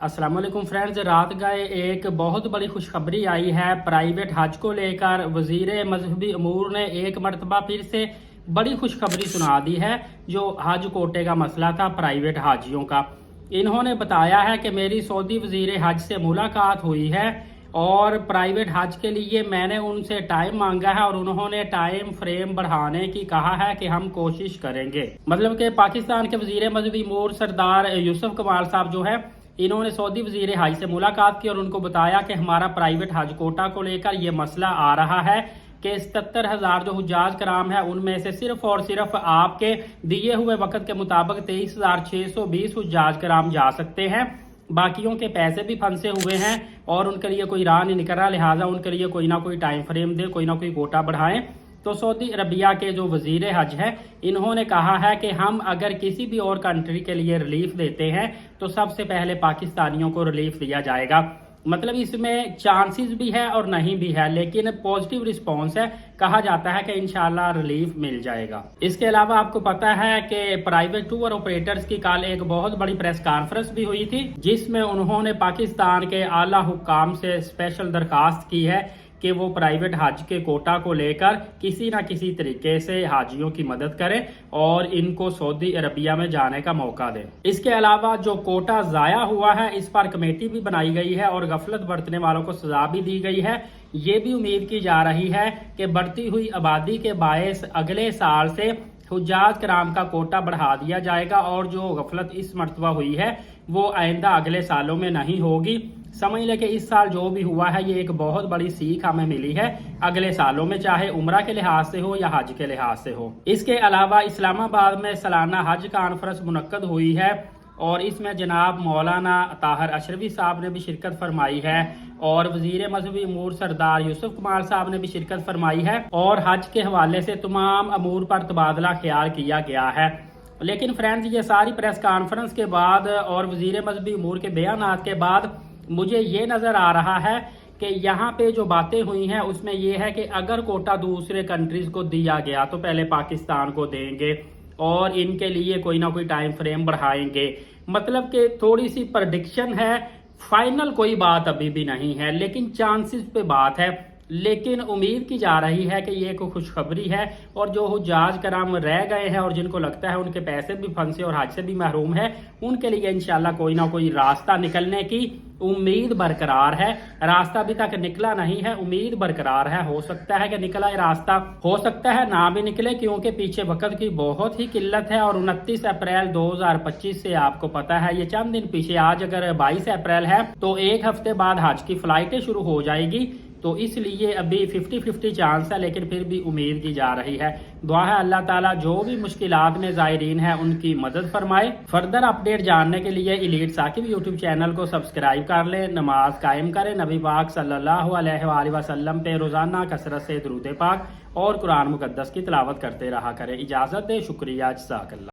अस्सलाम वालेकुम फ्रेंड्स, रात गए एक बहुत बड़ी खुशखबरी आई है। प्राइवेट हज को लेकर वजीर मजहबी अमूर ने एक मरतबा फिर से बड़ी खुशखबरी सुना दी है। जो हज कोटे का मसला था प्राइवेट हाजियों का, इन्होंने बताया है कि मेरी सऊदी वजीर हज से मुलाकात हुई है और प्राइवेट हज के लिए मैंने उनसे टाइम मांगा है और उन्होंने टाइम फ्रेम बढ़ाने की कहा है कि हम कोशिश करेंगे। मतलब कि पाकिस्तान के वजीर मजहबी अमूर सरदार यूसुफ कमाल साहब जो है, इन्होंने सऊदी वजीर हज से मुलाकात की और उनको बताया कि हमारा प्राइवेट हज कोटा को लेकर ये मसला आ रहा है कि 77,000 जो हुज्जाज कराम है उनमें से सिर्फ और सिर्फ आपके दिए हुए वक्त के मुताबिक 23,620 हुज्जाज कराम जा सकते हैं। बाकियों के पैसे भी फंसे हुए हैं और उनके लिए कोई राह नहीं निकल रहा, लिहाजा उनके लिए कोई ना कोई टाइम फ्रेम दे, कोई ना कोई कोटा बढ़ाएं। तो सऊदी अरबिया के जो वजीर हज है, इन्होंने कहा है कि हम अगर किसी भी और कंट्री के लिए रिलीफ देते हैं तो सबसे पहले पाकिस्तानियों को रिलीफ दिया जाएगा। मतलब इसमें चांसेस भी है और नहीं भी है, लेकिन पॉजिटिव रिस्पांस है। कहा जाता है कि इंशाल्लाह रिलीफ मिल जाएगा। इसके अलावा आपको पता है कि प्राइवेट टूर ऑपरेटर्स की कल एक बहुत बड़ी प्रेस कॉन्फ्रेंस भी हुई थी, जिसमें उन्होंने पाकिस्तान के आला हुक्काम से स्पेशल दरखास्त की है कि वो प्राइवेट हज के कोटा को लेकर किसी ना किसी तरीके से हाजियों की मदद करें और इनको सऊदी अरबिया में जाने का मौका दें। इसके अलावा जो कोटा जाया हुआ है, इस पर कमेटी भी बनाई गई है और गफलत बरतने वालों को सजा भी दी गई है। ये भी उम्मीद की जा रही है कि बढ़ती हुई आबादी के बायस अगले साल से हुज्जाज कराम का कोटा बढ़ा दिया जाएगा और जो गफलत इस मरतबा हुई है वो आइंदा अगले सालों में नहीं होगी। समझ ले कि इस साल जो भी हुआ है ये एक बहुत बड़ी सीख हमें मिली है, अगले सालों में चाहे उम्रा के लिहाज से हो या हज के लिहाज से हो। इसके अलावा इस्लामाबाद में सालाना हज कॉन्फ्रेंस मुनक्कद हुई है और इसमें जनाब मौलाना ताहिर अशरफी साहब ने भी शिरकत फरमाई है और वजीर मजहबी अमूर सरदार यूसुफ कमाल साहब ने भी शिरकत फरमाई है और हज के हवाले से तमाम अमूर पर तबादला ख्याल किया गया है। लेकिन फ्रेंड्स, ये सारी प्रेस कॉन्फ्रेंस के बाद और वजीर मजहबी अमूर के बयानात के बाद मुझे ये नज़र आ रहा है कि यहाँ पे जो बातें हुई हैं उसमें यह है कि अगर कोटा दूसरे कंट्रीज को दिया गया तो पहले पाकिस्तान को देंगे और इनके लिए कोई ना कोई टाइम फ्रेम बढ़ाएंगे। मतलब कि थोड़ी सी प्रेडिक्शन है, फाइनल कोई बात अभी भी नहीं है, लेकिन चांसेस पे बात है। लेकिन उम्मीद की जा रही है कि ये कोई खुशखबरी है और जो हुज्जाज कराम रह गए हैं और जिनको लगता है उनके पैसे भी फंसे और हज से भी महरूम है, उनके लिए इंशाल्लाह कोई ना कोई रास्ता निकलने की उम्मीद बरकरार है। रास्ता अभी तक निकला नहीं है, उम्मीद बरकरार है। हो सकता है कि निकला है रास्ता, हो सकता है ना भी निकले, क्योंकि पीछे वक्त की बहुत ही किल्लत है। और 29 अप्रैल 2025 से आपको पता है ये चंद दिन पीछे, आज अगर 22 अप्रैल है तो एक हफ्ते बाद हज की फ्लाइटें शुरू हो जाएगी। तो इसलिए अभी 50-50 चांस है, लेकिन फिर भी उम्मीद की जा रही है। दुआ है अल्लाह ताला जो भी मुश्किलात में ज़ायरीन है उनकी मदद फरमाए। फर्दर अपडेट जानने के लिए एलीट साकिब यूट्यूब चैनल को सब्सक्राइब कर लें, नमाज कायम करें, नबी पाक सल्लल्लाहु अलैहि वसल्लम पे रोजाना कसरत से दुरूद पाक और कुरान मुकद्दस की तिलावत करते रहा करें। इजाजत दे, शुक्रिया, जज़ाकल्लाह।